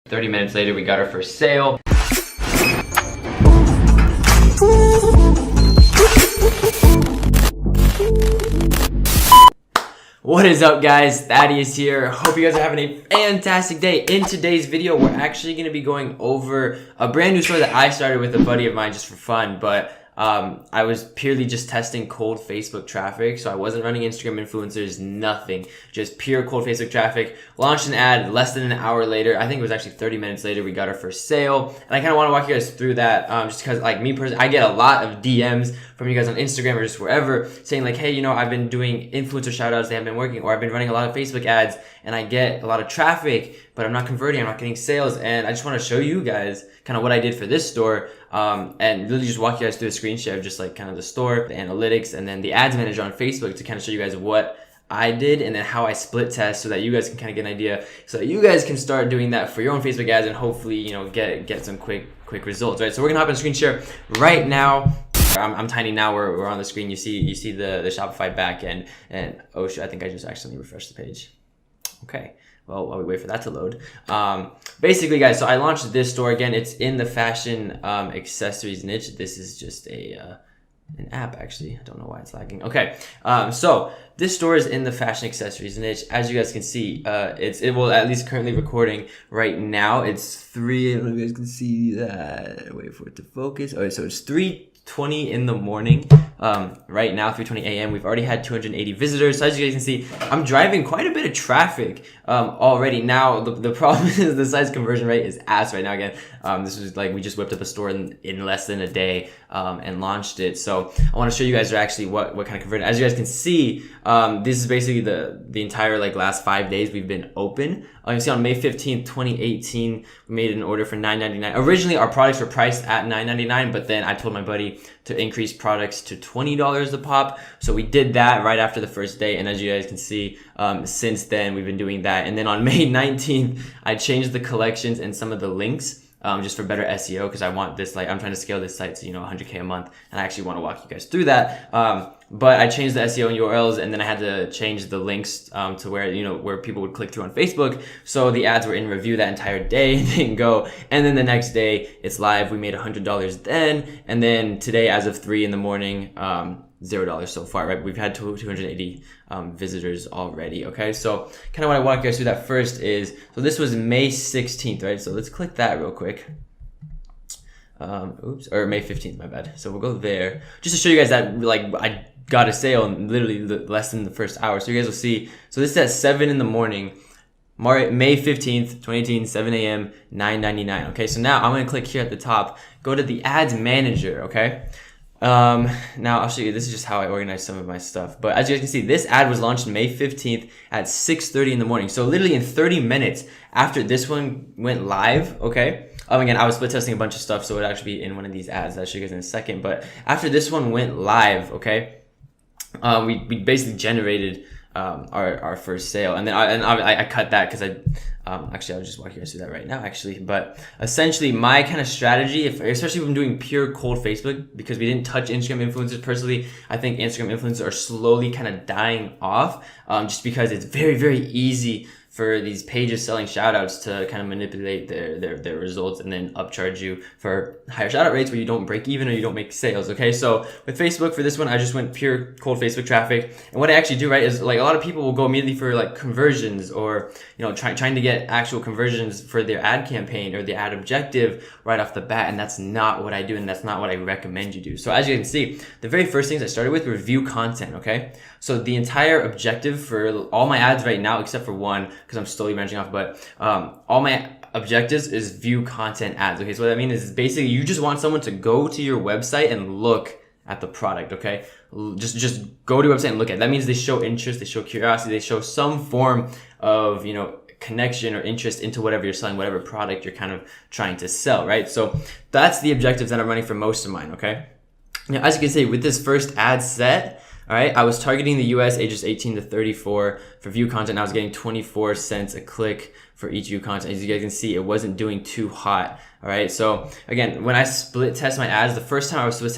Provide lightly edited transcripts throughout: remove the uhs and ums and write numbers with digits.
30 minutes later, we got our first sale. What is up, guys? Thaddeus here. Hope you guys are having a fantastic day. In today's video, we're actually going to be going over a brand new store that I started with a buddy of mine just for fun, but I was purely just testing cold Facebook traffic, so I wasn't running Instagram influencers, nothing. Just pure cold Facebook traffic. Launched an ad less than an hour later. I think it was actually 30 minutes later, we got our first sale. And I kind of want to walk you guys through that just because, like, me personally, I get a lot of DMs from you guys on Instagram or just wherever saying like, hey, you know, I've been doing influencer shoutouts, they haven't been working, or I've been running a lot of Facebook ads and I get a lot of traffic, but I'm not converting, I'm not getting sales. And I just want to show you guys kind of what I did for this store and really just walk you guys through a screen share of just like kind of the store, the analytics, and then the ads manager on Facebook to kind of show you guys what I did and then how I split test so that you guys can kind of get an idea, so that you guys can start doing that for your own Facebook ads and hopefully, you know, get some quick results, right? So we're gonna hop on screen share right now. I'm tiny now. We're on the screen. You see the Shopify backend, and oh shit, I think I just accidentally refreshed the page. Okay. Well, while we wait for that to load. Basically, guys, so I launched this store again. It's in the fashion accessories niche. This is just an app, actually. I don't know why it's lagging. Okay, so this store is in the fashion accessories niche. As you guys can see, it will at least currently recording right now. It's 3. I don't know if you guys can see that. Wait for it to focus. Okay, so it's 3:20 in the morning. Right now, 3:20 a.m. We've already had 280 visitors. So as you guys can see, I'm driving quite a bit of traffic already. Now, the problem is the size conversion rate is ass right now again. This was like, we just whipped up a store in less than a day and launched it. So I want to show you guys actually what kind of conversion. As you guys can see, this is basically the entire like last 5 days we've been open. You can see on May 15th, 2018, we made an order for $9.99. Originally, our products were priced at $9.99, but then I told my buddy to increase products to $20 a pop. So we did that right after the first day. And as you guys can see, since then, we've been doing that. And then on May 19th, I changed the collections and some of the links just for better SEO, because I want this, like, I'm trying to scale this site to, you know, 100K a month. And I actually want to walk you guys through that. But I changed the SEO and URLs, and then I had to change the links to where, you know, where people would click through on Facebook. So the ads were in review that entire day, didn't go. And then the next day, it's live. We made $100 then. And then today, as of 3 in the morning, $0 so far, right? We've had 280 visitors already, okay? So kind of what I want to guys through that first is, so this was May 16th, right? So let's click that real quick. Or May 15th, my bad. So we'll go there just to show you guys that, like, I got a sale in literally less than the first hour. So you guys will see. So this is at 7 in the morning, May 15th, 2018, 7 a.m., $9.99. Okay, so now I'm going to click here at the top, go to the ads manager, okay? Now I'll show you, this is just how I organize some of my stuff. But as you guys can see, this ad was launched May 15th at 6:30 in the morning. So literally in 30 minutes after this one went live, okay? Again, I was split testing a bunch of stuff, so it would actually be in one of these ads. I'll show you guys in a second. But after this one went live, okay, we basically generated our first sale, and then I cut that because actually I'll just walk you guys through that right now actually. But essentially my kind of strategy, especially if I'm doing pure cold Facebook, because we didn't touch Instagram influencers personally, I think Instagram influencers are slowly kind of dying off just because it's very, very easy for these pages selling shoutouts to kind of manipulate their results and then upcharge you for higher shoutout rates where you don't break even or you don't make sales, okay? So with Facebook, for this one, I just went pure cold Facebook traffic. And what I actually do, right, is like a lot of people will go immediately for like conversions or, you know, trying to get actual conversions for their ad campaign or the ad objective right off the bat. And that's not what I do, and that's not what I recommend you do. So as you can see, the very first things I started with were view content, okay? So the entire objective for all my ads right now, except for one, because I'm slowly branching off, but all my objectives is view content ads. Okay, so what that means is basically you just want someone to go to your website and look at the product, okay? Just go to your website and look at it. That means they show interest, they show curiosity, they show some form of, you know, connection or interest into whatever you're selling, whatever product you're kind of trying to sell, right? So that's the objectives that I'm running for most of mine, okay? Now, as you can see, with this first ad set, all right, I was targeting the US ages 18 to 34 for view content. I was getting 24 cents a click for each view content. As you guys can see, it wasn't doing too hot. All right, so again, when I split test my ads, the first time I was split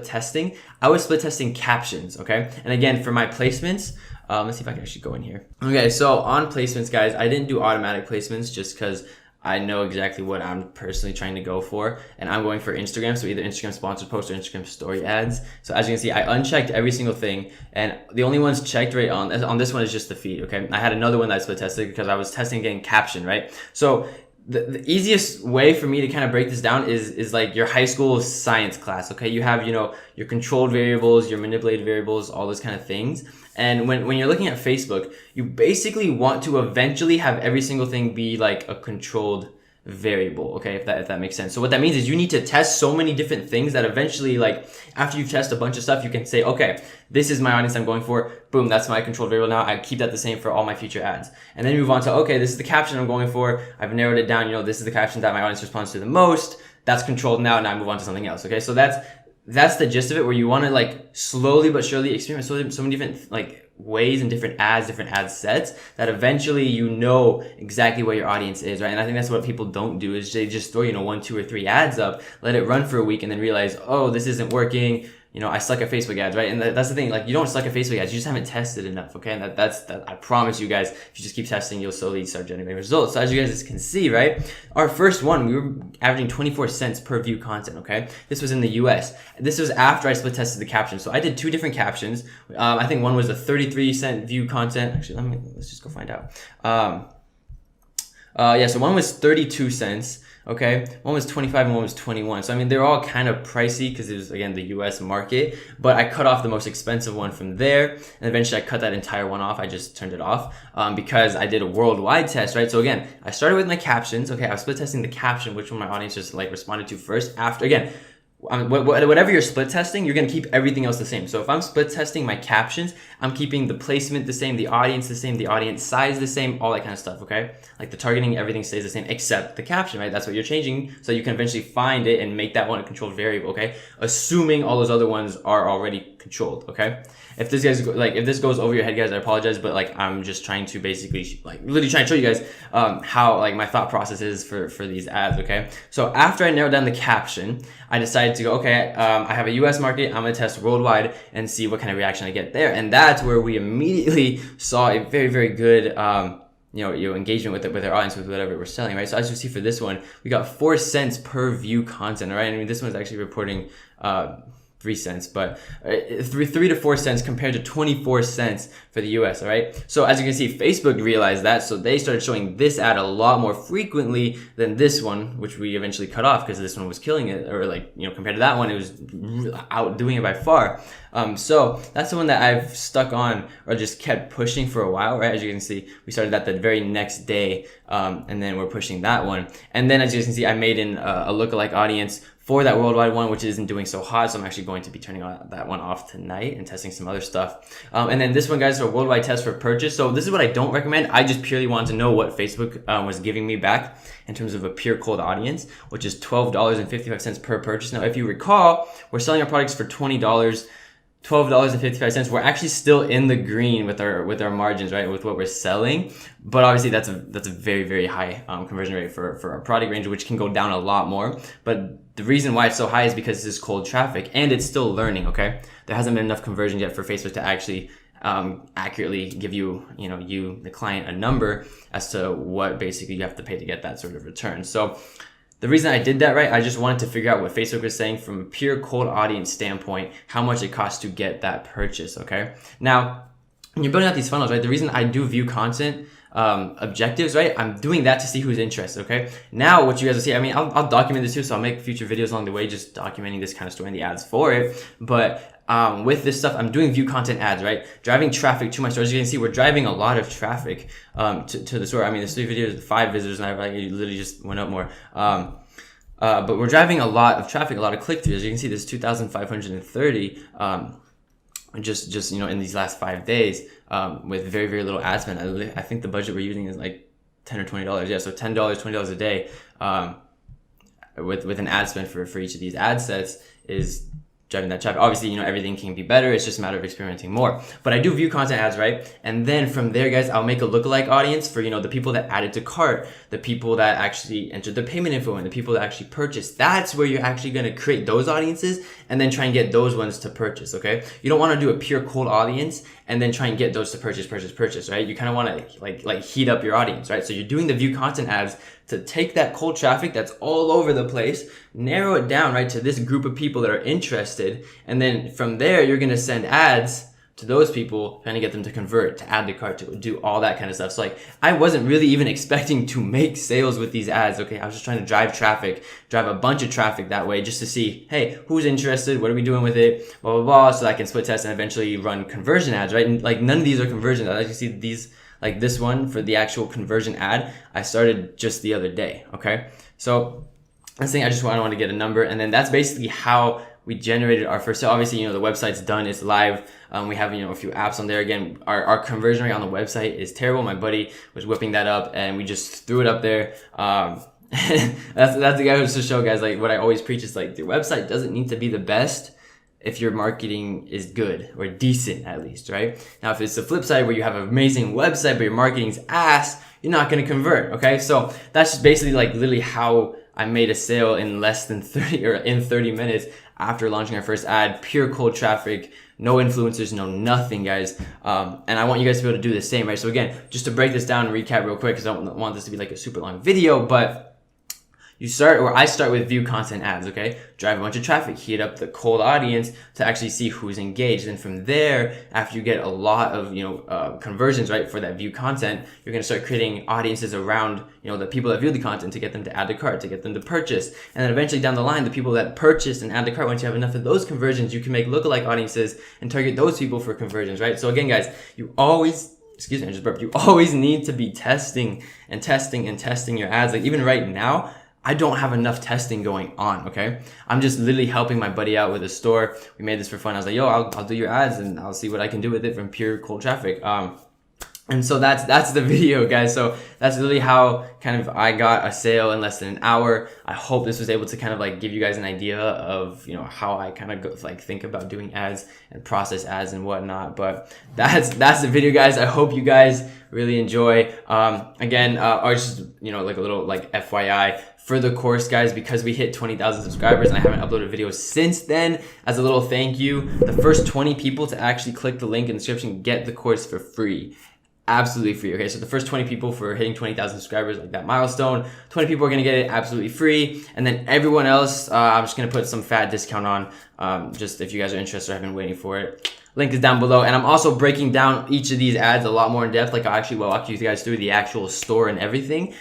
testing, I was split testing captions, okay? And again, for my placements, let's see if I can actually go in here. Okay, so on placements, guys, I didn't do automatic placements just because I know exactly what I'm personally trying to go for, and I'm going for Instagram. So either Instagram sponsored posts or Instagram story ads. So as you can see, I unchecked every single thing, and the only ones checked right on this one is just the feed. Okay, I had another one that I split tested because I was testing getting caption, right? So the easiest way for me to kind of break this down is like your high school science class. Okay, you have, you know, your controlled variables, your manipulated variables, all those kind of things. And when you're looking at Facebook, you basically want to eventually have every single thing be like a controlled variable, okay, if that makes sense. So what that means is you need to test so many different things that eventually, like, after you test a bunch of stuff, you can say, okay, this is my audience I'm going for, boom, that's my controlled variable. Now I keep that the same for all my future ads. And then you move on to, okay, this is the caption I'm going for, I've narrowed it down, you know, this is the caption that my audience responds to the most, that's controlled. Now I move on to something else. Okay, so that's the gist of it, where you want to like slowly but surely experiment so many different like ways and different ad sets that eventually you know exactly where your audience is, right? And I think that's what people don't do, is they just throw, you know, 1, 2, or 3 ads up, let it run for a week, and then realize, oh, this isn't working. You know, I suck at Facebook ads, right? And that's the thing, like, you don't suck at Facebook ads, you just haven't tested enough, okay? And that's I promise you guys, if you just keep testing, you'll slowly start generating results. So as you guys can see, right, our first one, we were averaging 24 cents per view content, okay? This was in the US. This was after I split tested the captions. So I did 2 different captions. I think one was a 33-cent view content. Actually, let's just go find out. Yeah, so one was 32 cents. Okay, one was 25 and one was 21. So I mean, they're all kind of pricey because it was, again, the US market, but I cut off the most expensive one from there, and eventually I cut that entire one off. I just turned it off because I did a worldwide test, right? So again, I started with my captions. Okay, I was split testing the caption, which one my audience just like responded to first. After, again, whatever you're split testing, you're going to keep everything else the same. So if I'm split testing my captions, I'm keeping the placement the same, the audience the same, the audience size the same, all that kind of stuff, okay? Like the targeting, everything stays the same except the caption, right? That's what you're changing, so you can eventually find it and make that one a controlled variable, okay? Assuming all those other ones are already controlled, okay? If this goes over your head, guys, I apologize, but like I'm just trying to basically like literally trying to show you guys how like my thought process is for these ads, okay? So after I narrowed down the caption, I decided to go, okay, I have a US market, I'm gonna test worldwide and see what kind of reaction I get there. And that's where we immediately saw a very, very good engagement with our audience, with whatever we're selling, right? So as you see for this one, we got 4 cents per view content, right? I mean, this one's actually reporting 3 cents, but 3 to 4 cents compared to 24 cents for the US, all right? So as you can see, Facebook realized that, so they started showing this ad a lot more frequently than this one, which we eventually cut off because this one was killing it, or like, you know, compared to that one, it was outdoing it by far. So that's the one that I've stuck on, or just kept pushing for a while, right? As you can see, we started that the very next day, and then we're pushing that one. And then as you can see, I made in a lookalike audience for that worldwide one, which isn't doing so hot. So I'm actually going to be turning that one off tonight and testing some other stuff. And then this one, guys, is a worldwide test for purchase. So this is what I don't recommend. I just purely wanted to know what Facebook was giving me back in terms of a pure cold audience, which is $12.55 per purchase. Now, if you recall, we're selling our products for $20. $12.55. We're actually still in the green with our margins, right? With what we're selling, but obviously that's a very, very high conversion rate for our product range, which can go down a lot more. But the reason why it's so high is because this is cold traffic and it's still learning. Okay, there hasn't been enough conversion yet for Facebook to actually accurately give you the client a number as to what basically you have to pay to get that sort of return. So the reason I did that, right, I just wanted to figure out what Facebook was saying from a pure cold audience standpoint, how much it costs to get that purchase, okay? Now, when you're building out these funnels, right, the reason I do view content objectives, right, I'm doing that to see who's interested, okay? Now, what you guys will see, I mean, I'll document this too, so I'll make future videos along the way just documenting this kind of story and the ads for it, but with this stuff, I'm doing view content ads, right? Driving traffic to my store. As you can see, we're driving a lot of traffic to the store. I mean, there's 3 videos, 5 visitors, and I literally just went up more. But we're driving a lot of traffic, a lot of click-throughs. As you can see, there's 2,530 just in these last 5 days with very, very little ad spend. I think the budget we're using is like $10 or $20. Yeah, so $10, $20 a day with an ad spend for each of these ad sets is driving that traffic. Obviously, everything can be better. It's just a matter of experimenting more. But I do view content ads, right? And then from there, guys, I'll make a lookalike audience for, the people that added to cart, the people that actually entered the payment info, and the people that actually purchased. That's where you're actually going to create those audiences and then try and get those ones to purchase, okay? You don't want to do a pure cold audience and then try and get those to purchase, right? You kind of want to like heat up your audience, right? So you're doing the view content ads to take that cold traffic that's all over the place, narrow it down, right, to this group of people that are interested, and then from there, you're gonna send ads to those people, trying to get them to convert, to add to cart, to do all that kind of stuff. So like, I wasn't really even expecting to make sales with these ads, okay? I was just trying to drive a bunch of traffic that way just to see, hey, who's interested? What are we doing with it? Blah, blah, blah. So I can split test and eventually run conversion ads, right? And like, none of these are conversion ads. As you see, these, like this one for the actual conversion ad, I started just the other day, okay? So this thing, I want to get a number, and then that's basically how we generated our first sale. Obviously, the website's done, it's live. We have, a few apps on there. Again, our conversion rate on the website is terrible. My buddy was whipping that up and we just threw it up there. That's the guy who's to show guys, like what I always preach is like, the website doesn't need to be the best if your marketing is good or decent at least, right? Now, if it's the flip side where you have an amazing website, but your marketing's ass, you're not going to convert. Okay. So that's just basically like literally how I made a sale in less than 30 minutes after launching our first ad, pure cold traffic, no influencers, no nothing, guys. And I want you guys to be able to do the same, right? So again, just to break this down and recap real quick, because I don't want this to be like a super long video, but I start with view content ads, okay? Drive a bunch of traffic, heat up the cold audience to actually see who's engaged. And from there, after you get a lot of, conversions, right, for that view content, you're going to start creating audiences around, the people that view the content to get them to add to cart, to get them to purchase. And then eventually down the line, the people that purchase and add to cart, once you have enough of those conversions, you can make lookalike audiences and target those people for conversions, right? So again, guys, you always need to be testing your ads. Like even right now, I don't have enough testing going on, okay? I'm just literally helping my buddy out with a store. We made this for fun. I was like, yo, I'll do your ads and I'll see what I can do with it from pure cold traffic. And so that's the video, guys. So that's literally how kind of I got a sale in less than an hour. I hope this was able to kind of like give you guys an idea of, how I kind of think about doing ads and process ads and whatnot. But that's the video, guys. I hope you guys really enjoy. Again, or just, like a little like FYI for the course, guys, because we hit 20,000 subscribers and I haven't uploaded videos since then. As a little thank you, the first 20 people to actually click the link in the description get the course for free. Absolutely free. Okay, so the first 20 people for hitting 20,000 subscribers, like that milestone, 20 people are going to get it absolutely free. And then everyone else, I'm just going to put some fat discount on, just if you guys are interested or have been waiting for it. Link is down below. And I'm also breaking down each of these ads a lot more in depth. Like I actually will walk you guys through the actual store and everything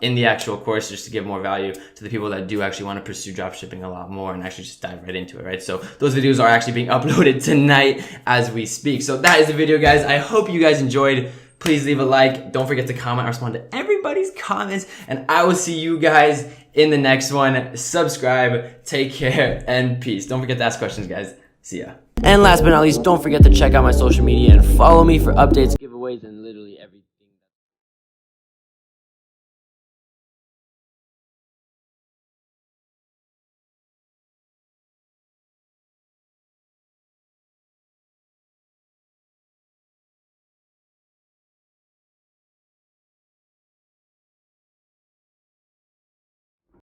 in the actual course, just to give more value to the people that do actually want to pursue dropshipping a lot more and actually just dive right into it, right? So those videos are actually being uploaded tonight as we speak. So that is the video, guys. I hope you guys enjoyed. Please leave a like. Don't forget to comment. I respond to everybody's comments. And I will see you guys in the next one. Subscribe. Take care and peace. Don't forget to ask questions, guys. See ya. And last but not least, don't forget to check out my social media and follow me for updates, giveaways, and literally